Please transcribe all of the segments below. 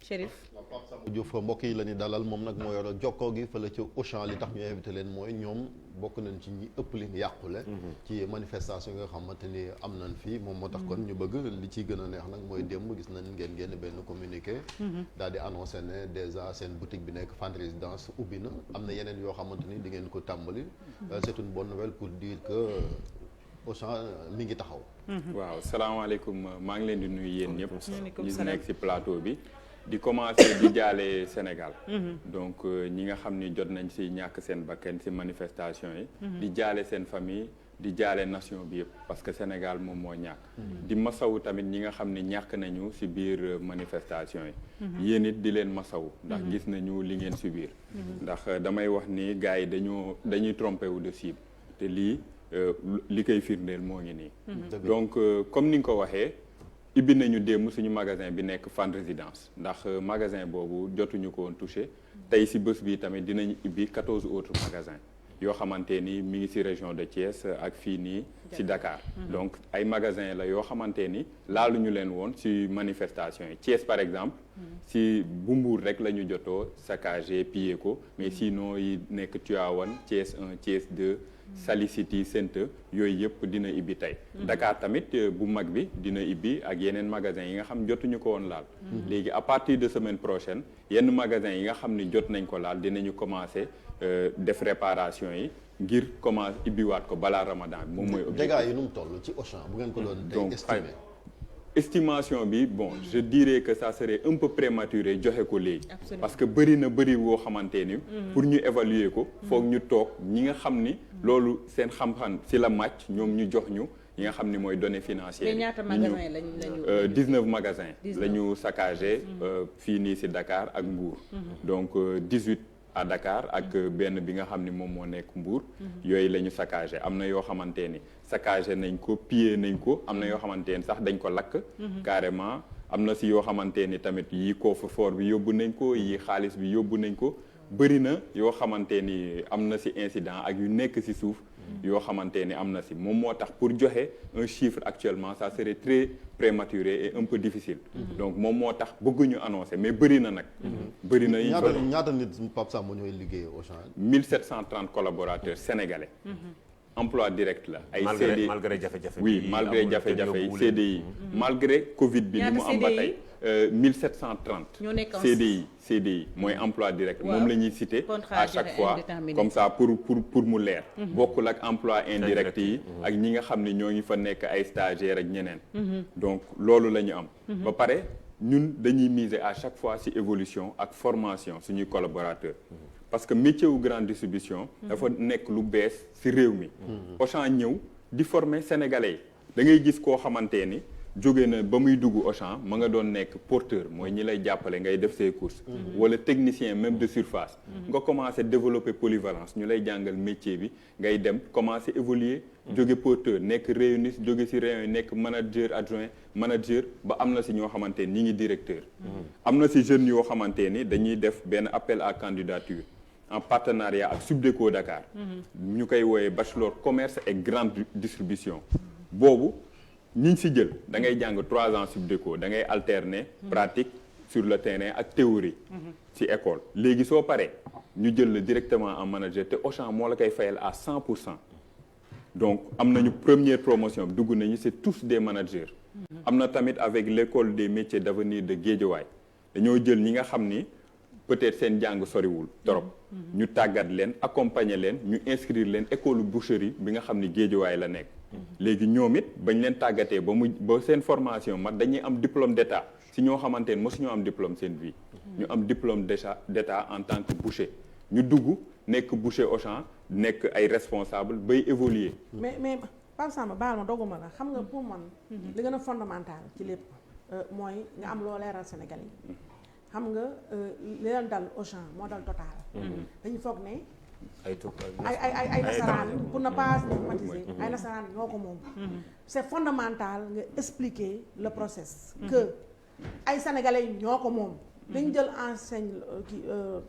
Chérif. Pape Samba Diouf mbokk yi la ni dalal moom nag moo yor jokkoo gi fële ci Auchan li tax ñu invité leen mooy ñoom bokk nañ ci ñi ëpp leen yàqule ci manifestation yi nga xamante ni am nañ fii moom moo tax kon ñu bëgg li ciy gën a neex nag mooy démb gis nañ ngeen génn benn communiqué daal di annoncé ne déjà seen boutique bi nekk Fann Résidence ubbi na am na yeneen yoo xamante ni di ngeen ko tàmbali c'est une bonne nouvelle pour dire que Auchan mi ngi taxaw. waaw salaamaaleykum maa ngi leen di nuyu yéen ñëpp ñi nekk ci plateau bi di commencer di jaale Sénégal donc ñi nga xam ni jot nañ ci ñàkk seen bakkan ci manifestation yi di jaale seen famille di jaale nation bi yëpp parce que Sénégal moom moo ñàkk di masawu tamit ñi nga xam ni ñàkk nañu ci biir manifestation yi yéen it di leen masawu ndax gis nañu li ngeen subir ndax damay wax ni gars yi dañuy trompé wu de cible te lii li koy firndeel moo ngi nii donc comme ni nga ko waxee ibbi nañu démb suñu magasin bi nekk Fann Résidence ndax magasin boobu jotuñu ko woon touché tey ci bés bi tamit dinañu ibbi 14 autres magasins yoo xamante ni mi ngi ci région de Thiès ak fii nii ci Dakar donc ay magasins la yoo xamante ni laaluñu leen woon ci manifestation yi Thiès par exemple ci bu Mbour rek la ñu jotoo saccagé pillé ko mais sinon yi nekk Tivaouane Thiès 1 Thiès 2 Sali City Centre yooyu yëpp dina ibbi tey Dakar tamit bu mag bi dina ibbi ak yeneen magasins yi nga xam jotuñu ko woon laal léegi à partir de semaine prochaine yenn magasins yi nga xam ni jot nañ ko laal dinañu commencer def réparation yi ngir commencer ibbiwaat ko balaa Ramadan bi moom mooy objectif. dégâts yi nu mu toll ci Auchan bu ngeen ko doon tey estimé. Estimation bi bon je dirais que ça serait un peu prématuré joxe ko léegi parce que bëri woo xamante ni pour ñu évaluer ko foog ñu toog ñi nga xam ni loolu seen xam-xam ci la màcc ñoom ñu jox ñu ñi nga xam ni mooy données financières mais ñaata magasins lañu 19 magasins la ñu saccagé fii nii ci Dakar ak Mbour donc 18 à Dakar ak benn bi nga xam ni moom moo nekk Mbour yooyu la ñu saccagé am na yoo xamante ni saccagé nañ ko pillé nañ ko am na yoo xamante ni sax dañ ko lakk carrément am na ci yoo xamante ni tamit yi coffre-fort bi yóbbu nañ ko yi xaalis bi yóbbu nañ ko bëri na yoo xamante ni am na ci incident ak yu nekk ci suuf yoo xamante ni am na ci moom moo tax pour joxe un chiffre actuellement ça serait très prématuré et un peu difficile donc moom moo tax bëgguñu annoncer mais bëri na nag bëri na ñaata nit Pape Samba ñooy liggéey au champ 1730 collaborateurs sénégalais emploi direct la ay CDI malgré jafe-jafe oui malgré jafe-jafe yi CDI malgré Covid bi ni mu am ba tey 1730 CDI mooy emploi direct moom la ñuy citer à chaque fois comme ça pour mu leer bokkul ak emploi indirect yi ak ñi nga xam ne ñoo ngi fa nekk ay stagiaires ak ñeneen donc loolu la ñu am ba pare ñun dañuy miser à chaque fois ci évolution ak formation suñuy collaborateurs parce que métier wu grande distribution dafa nekk lu bees ci réew mi Auchan ñëw di former sénégalais yi da ngay gis koo xamante ni jóge na ba muy dugg Auchan ma nga doon nekk porteur mooy ñi lay jàppale ngay def ses courses wala technicien même de surface nga commencé développer polyvalence ñu lay jàngal métier bi ngay dem commencé évoluer jóge porteur nekk réuniste jóge ci réunion nekk manager adjoint manager ba am na ci ñoo xamante ni ñi ngi directeur am na ci jeunes yoo xamante ni dañuy def benn appel à candidature en partenariat ak Subdeco Dakar ñu koy wooyee bachelor commerce et grande distribution boobu ñi ci jël da ngay jàng 3 ans Subdeco da ngay alterner pratique sur le terrain ak théorie ci école léegi soo paree ñu jël la directement en manager te Auchan moo la koy fayal à 100% donc am nañu première promotion dugg nañu c'est tous des managers am na tamit avec l'école des métiers d'avenir de Guédiawaye dañoo jël ñi nga xam ni peut-être seen jàng soriwul trop ñu tàggat leen accompagner leen ñu inscrire leen école boucherie bi nga xam ni Guédiawaye la nekk léegi ñoom it bañ leen tàggatee ba seen formation mat dañuy am diplôme d'état si ñoo xamante ne mosuñoo am diplôme seen vie ñu am diplôme d'état en tant que boucher ñu dugg nekk boucher Auchan nekk ay responsable bay évoluer mais Pape Samba baal ma doguma la xam nga pour man li gën a fondamental ci lépp mooy nga am loo leeral Sénégal yi xam nga li leen dal Auchan moo dal Total dañu foog ne ay nasaraan pour ne pas stigmatiser ay nasaraan ñoo ko moom c'est fondamental nga expliquer le process que ay sénégalais ñoo ko moom dañ jël enseigne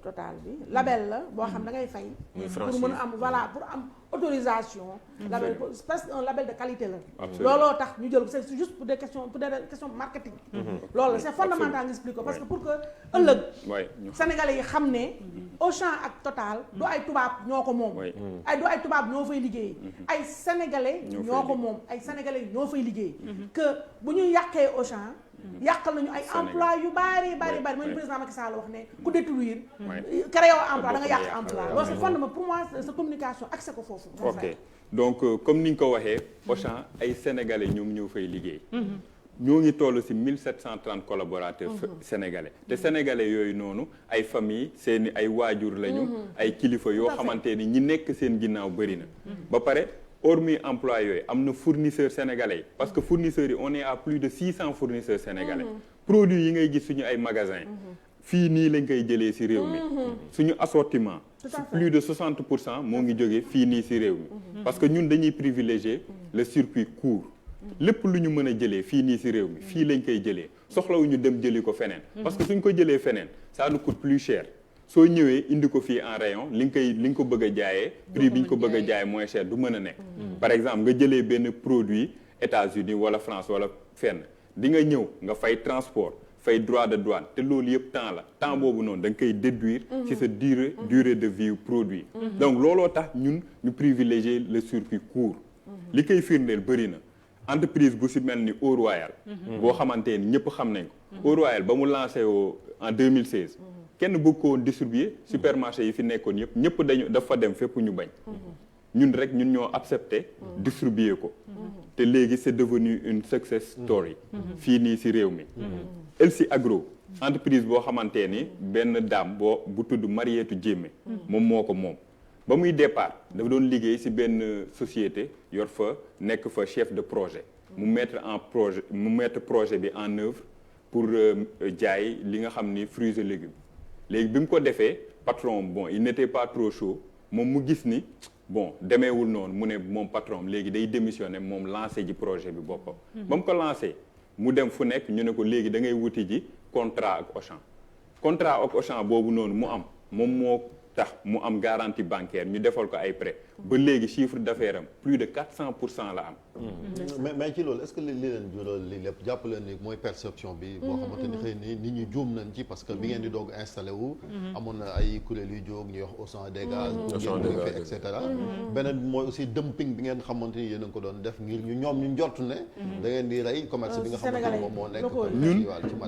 Total bi label la boo xam da ngay fay pour mën a am voilà pour am autorisation label presque un label de qualité la looloo tax ñu jël ko c'est juste pour des questions marketing loolu la c'est fondamental nga expliquer ko parce que pour que ëllëg sénégalais yi xam ne Auchan ak Total du ay tubaab ñoo ko moom du ay tubaab ñoo fay liggéey ay sénégalais ñoo ko moom ay sénégalais ñoo fay liggéey que bu ñu yàqee Auchan yàqal nañu ay emploi yu bari mooy président Macky Sall wax ne ku détruire créé emploi da nga yàq emploi loolu c'est fondamental pour moi sa communication accès ko foofu ok donc comme ni nga ko waxee Auchan ay sénégalais ñoom ñoo fay liggéey ñoo ngi toll ci 1730 collaborateurs sénégalais te sénégalais yooyu noonu ay famille seeni ay waajur lañu ay kilifa yoo xamante ni ñi nekk seen ginnaaw bëri na ba pare hormis emploi yooyu am na fournisseurs sénégalais parce que fournisseurs yi on est à plus de 600 fournisseurs sénégalais produits yi ngay gis suñu ay magasins fii nii lañ koy jëlee ci réew mi suñu assortiment plus de 60% moo ngi jógee fii nii ci réew mi parce que ñun dañuy privilégier le circuit court lépp lu ñu mën a jëlee fii nii ci réew mi fii lañ koy jëlee soxlawuñu dem jëli ko feneen parce que suñ ko jëlee feneen ça nous coûte plus cher soo ñëwee indi ko fii en rayon li nga ko bëgg a jaayee prix bi ñu ko bëgg a jaayee moins cher du mën a nekk par exemple nga jëlee benn produit États-Unis wala France wala fenn di nga ñëw nga fay transport fay droit de douane te loolu yëpp temps boobu noonu da nga koy déduire ci sa durée de vie produit donc looloo tax ñun ñu privilégier le circuit court li koy firndeel bëri na entreprise bu si mel ni Eau Royal boo xamante ni ñëpp xam nañ ko Eau Royal ba mu lancé en 2016 kenn bëgg ko woon distribuer supermarché yi fi nekkoon ñëpp dafa dem fépp ñu bañ ñun rek ñun ñoo accepté distribuer ko te léegi c'est devenu une success story fii nii ci réew mi Elsi Agro entreprise boo xamante ni benn dame bu tudd Marietou Diémé moom ba muy départ dafa doon liggéey ci benn société yor fa nekk fa chef de projet mu mettre projet bi en œuvre pour jaay li nga xam ni fruits et légumes léegi bi mu ko defee patron il n'était pas trop chaud moom mu gis ni demeewul noonu mu ne moom patron léegi day démissionner moom lancé ji projet bi boppam ba mu ko lancé mu dem fu nekk ñu ne ko léegi da ngay wuti ji contrat ak Auchan boobu noonu mu am moom moo tax mu am garantie bancaire ñu defal ko ay prêt ba léegi chiffre d'affaires am plus de 400% la am mais ci loolu est-ce que li leen jural li lépp jàpp leen ni mooy perception bi boo xamante ni xëy ni nit ñi juum nañ ci parce que bi ngeen di doog installé wu amoon na ay kuréel yu jóg ñuy wax Auchan dégage ngeen et cetera beneen bi mooy aussi dumping bi ngeen xamante ni yéen a ko doon def ngir ñoom ñu njort ne da ngeen di rey commerce bi nga xamante ni moom moo nekk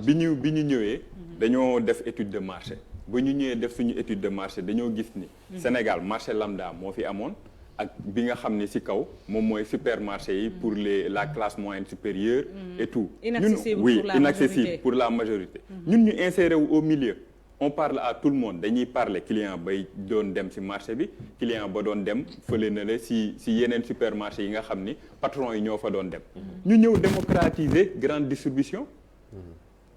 ñun bi ñu ñëwee dañoo def étude de marché ba ñu ñëwee def suñu étude de marché dañoo gis ni Sénégal marché lambda moo fi amoon ak bi nga xam ni ci kaw moom mooy supermarché yi pour la classe moyenne supérieure et tout inaccessible pour la majorité ñun ñu inséré wu au milieu on parle à tout le monde dañuy parler client bay doon dem ci marché bi client ba doon dem fële na la ci yeneen supermarché yi nga xam ni patron yi ñoo fa doon dem ñu ñëw démocratiser grande distribution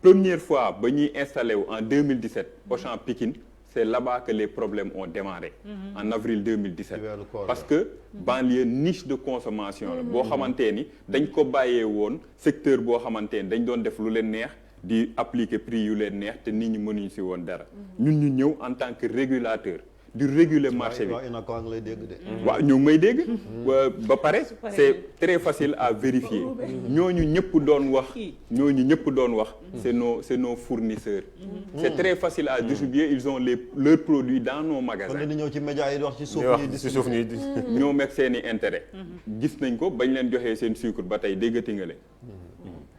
première fois ba ñuy installé wu en 2017 Auchan Pikine c'est là-bas que les problèmes ont démarré en avril 2017 parce que banlieue niche de consommation la boo xamante ni dañ ko bàyyee woon secteur boo xamante ni dañ doon def lu leen neex di appliquer prix yu leen neex te nit ñi mënuñu ci woon dara ñun ñu ñëw en tant que régulateur di réguler marché bi waaw ñoo ngi may dégg ba pare c'est très facile à vérifier ñooñu ñëpp doon wax c'est nos fournisseurs c'est très facile à distribuer ils ont leurs produits dans nos magasins kon ñëw ci médias yi di wax ci suuf ñi ñoo meeg seen i intérêt gis nañ ko bañ leen joxee seen sucre ba tey déggati nga leen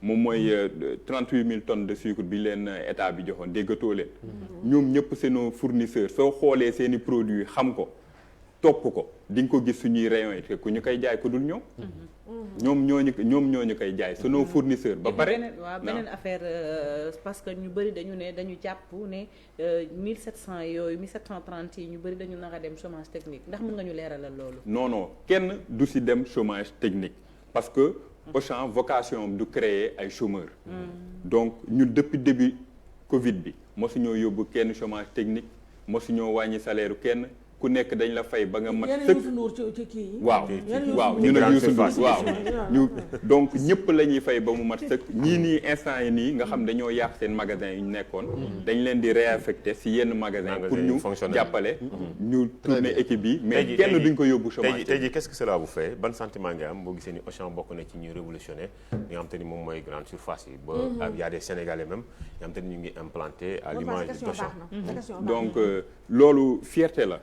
moom mooy 38 000 tonnes de sucre bi leen état bi joxoon déggatoo leen ñoom ñëpp c'est nos fournisseurs soo xoolee seeni produits xam ko topp ko di nga ko gis suñuy rayons yi te ku ñu koy jaay ku dul ñoom ñooñu koy jaay c'est nos fournisseurs ba pare beneen affaire parce que ñu bëri dañu jàpp ne 1700 yooyu 1730 yi ñu bëri dañu nar a dem chômage technique ndax mën nga ñu leeralal loolu non kenn du ci dem chômage technique parce que Auchan vocation du créer ay chômeurs donc ñun depuis début Covid bi mosuñoo yóbbu kenn chômage technique mosuñoo wàññi salaire kenn ku nekk dañ la fay ba nga mat sëkk ci kii yi waaw ñu ne Youssou Ndour waaw ñu donc ñëpp la ñuy fay ba mu mat sëkk ñii nii instant yi nii nga xam dañoo yàq seen magasin yi ñu nekkoon dañ leen di réaffecté si yenn magasin pour ñu jàppale ñu tourner équipe bi mais kenn duñ ko yóbbu chômage. tey jii qu'est-ce que cela vous fait ban sentiment nga am boo gisee ni Auchan bokk na ci ñuy révolutionner li nga xam te ni moom mooy grande surface yi ba y a des Sénégalais même nga xam te ni ñu ngi implanté à l'image d'Auchan donc loolu fierté la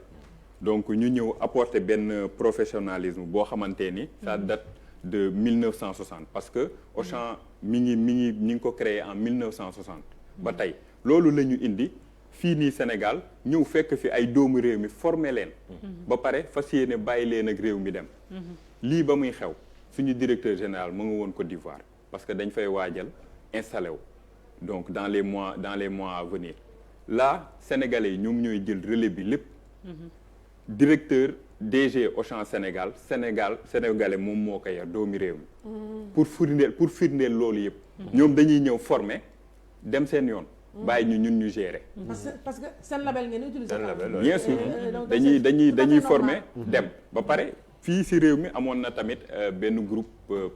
donc ñu ñëw apporter benn professionnalisme boo xamante ni ça date de 1960 parce que Auchan ñi ngi ko créé en 1960 ba tey loolu la ñu indi fii nii Sénégal ñëw fekk fi ay doomu réew mi formé leen ba pare fas yéene bàyyi leen ak réew mi dem lii ba muy xew suñu directeur général mu nga woon Côte d'Ivoire parce que dañ fay waajal installé wu donc dans les mois à venir là Sénégalais yi ñoom ñooy jël relais bi lépp directeur DG Auchan Sénégalais moom moo ko yor doomi réew mi pour firndeel loolu yëpp ñoom dañuy ñëw former dem seen yoon bàyyi ñun ñu gérer. parce que seen label ngeen utiliser. bien sûr dañuy former dem ba pare fii si réew mi amoon na tamit benn groupe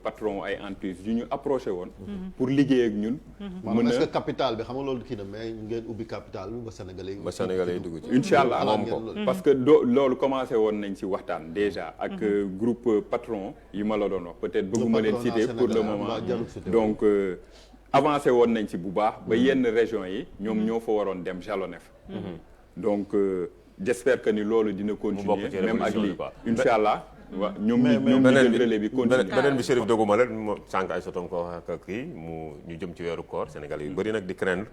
patron ay entreprises yu ñu approché woon. pour liggéey ak ñun. mën est-ce que capital bi xam nga loolu kii na mais ngeen ubbi capital bi ba Sénégalais yi dugg ci. incha allah moom ko parce que loolu commencé woon nañ si waxtaan déjà ak groupe patron yi ma la doon wax peut-être bëgguma leen citer pour le moment donc. avancé woon nañ ci bu baax ba yenn régions yi ñoom ñoo fa waroon dem jalonné fa donc j'espère que ni loolu dina continuer même ak lii incha allah waaw ñoom ñu jël relais bi continuer beneen bi Chérif doguma la sànq ay soton ko wax ak kii ñu jëm ci weeru koor Sénégal yu bëri nag di craindre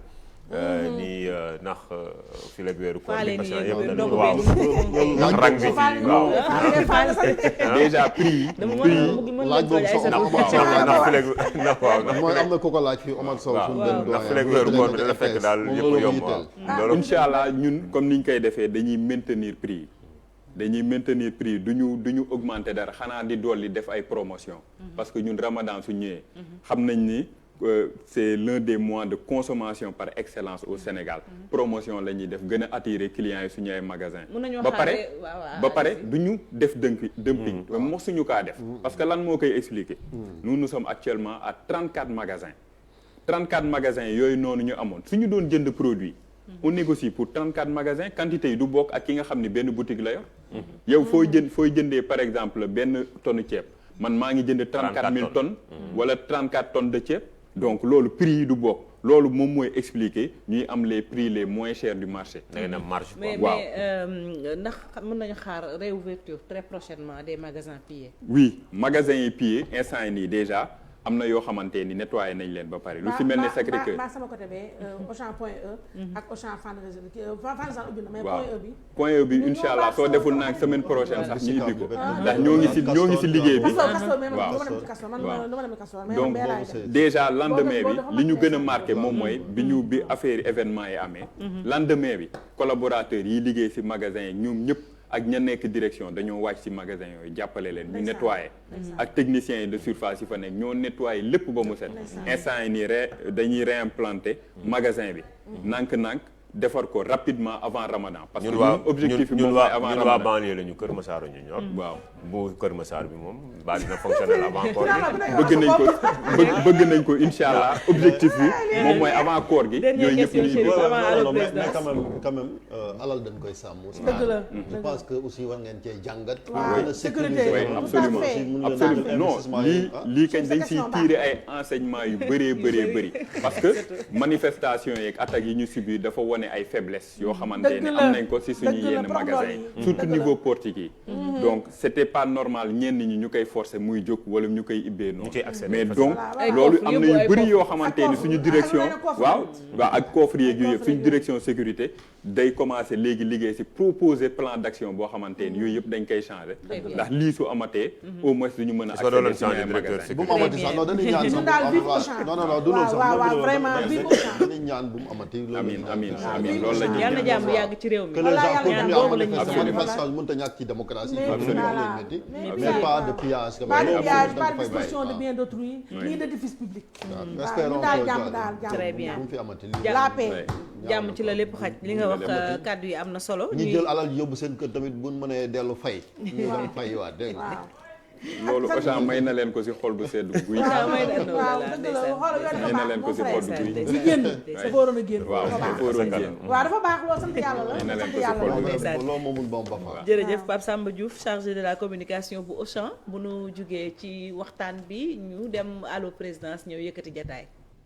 ni ndax fii la weeru koor bi parce que yëpp waaw ndax rang bi waaw déjà prix laaj boobu mooy am na ku ko laaj fii Omar Sow suñu benn ndax fii la weeru koor bi dana fekk daal yëpp yomb loolu incha allah ñun comme niñ koy defee dañuy maintenir prix duñu augmenter dara xanaa di dolli def ay promotion parce que ñun Ramadan su ñëwee xam nañ ni c'est l'un des mois de consommation par excellence au Sénégal promotion la ñuy def gën a attirer clients yi suñu ay magasin ba pare du ñu def dumping mosuñu kaa def parce que lan moo koy expliquer nous sommes actuellement à 34 magasins yooyu noonu ñu amoon suñu doon jënd produit on négocie pour 34 magasins quantité yi du bokk ak ki nga xam ni benn boutique la yor yow fooy jëndee par exemple benn tonne ceeb man maa ngi jënd 34 000 tonnes wala 34 tonnes de ceeb donc loolu prix yi du bokk loolu moom mooy expliquer ñuy am les prix les moins chers du marché. da ngeen am marge mais ndax mën nañu xaar réouverture très prochainement des magasins pillés. oui magasins yi pillés instant yi nii déjà am na yoo xamante ni nettoyé nañ leen ba pare. lu si mel ne Sacré-Cœur ba sama côté bee Auchan point E. ak Auchan Fann ubbi na mais point E bi incha allah soo deful nag semaine prochaine sax ñu ibbi ko ndax ñoo ngi si liggéey bi. donc déjà lendemain bi li ñu gën a marqué moom mooy bi affaire événement yi amee. lendemain bi collaborateurs yi liggéey si magasin yi ñoom ñëpp. ak ña nekk direction dañoo wàcc ci magasin yooyu jàppale leen ñu nettoyer ak techniciens yi de surface yi fa nekk ñoo nettoyer lépp ba mu set instant yi nii dañuy réimplanter magasin bi nànk-nànk defar ko rapidement avant Ramadan parce que ñun objectif bi moom mooy avant Ramadan ñun waa banlieue la ñu Kër Massar ñu ñor waaw bu Kër Massar bi moom ba dina fonctionnel avant koor gi bëgg nañ ko incha allah objectif bi moom mooy avant koor gi yooyu yëpp ñu mais quand même alal dañ koy sàmm je pense que aussi war ngeen cee jàngat sécurité absolument non lii kañ dañ siy tirer ay enseignements yu bëri parce que manifestation yeeg attaques yi ñu subir dafa wone ay faiblesse yoo xamante ne am nañ ko si suñu yenn magasin yi surtout niveau portique yi donc c'était pas normal ñenn ñi ñu koy forcer muy jóg wala ñu koy ibbee noonu mais donc loolu am na yu bëri yoo xamante ni suñu direction waaw ak coffre yeeg yooyu yëpp suñu direction sécurité day commencer léegi liggéey si proposer plan d'action boo xamante ni yooyu yëpp dañ koy changer ndax lii su amatee au moins duñu mën a accéder ci ay magasin bu mu amati sax non dañuy ñaan sax non du loolu sax dañuy ñaan bu mu amati amiin loolu la ñuy yàlla na jàmm yàgg ci réew mi que les gens continuent à manifester mënta ñàkk ci démocratie mais pas de pillage. pas de pillage, pas de destruction de biens d'autrui, ni d'édifices publics. espérons daal jàmm daal jàmm. très bien bu mu fi amati la paix. jàmm ci la lépp xaj li nga wax kàddu yi am na solo. ñi jël alal yóbbu seen kër tamit buñ mënee dellu fay. ñu dem fay waat dégg nga. loolu Auchan may na leen ko si xol bu sedd guy. may na leen ko si xol bu guy. di génn dafa waroon a génn. waaw dafa waroon a génn. waaw dafa baax loolu sant yàlla la. may na leen ko si sant xol bu yàlla guy. loolu moomul bon ba fa. jërëjëf Pape Samba Diouf chargé de la communication bu Auchan bu nu jugee ci waxtaan bi ñu dem allo présidence ñëw yëkkati jataay.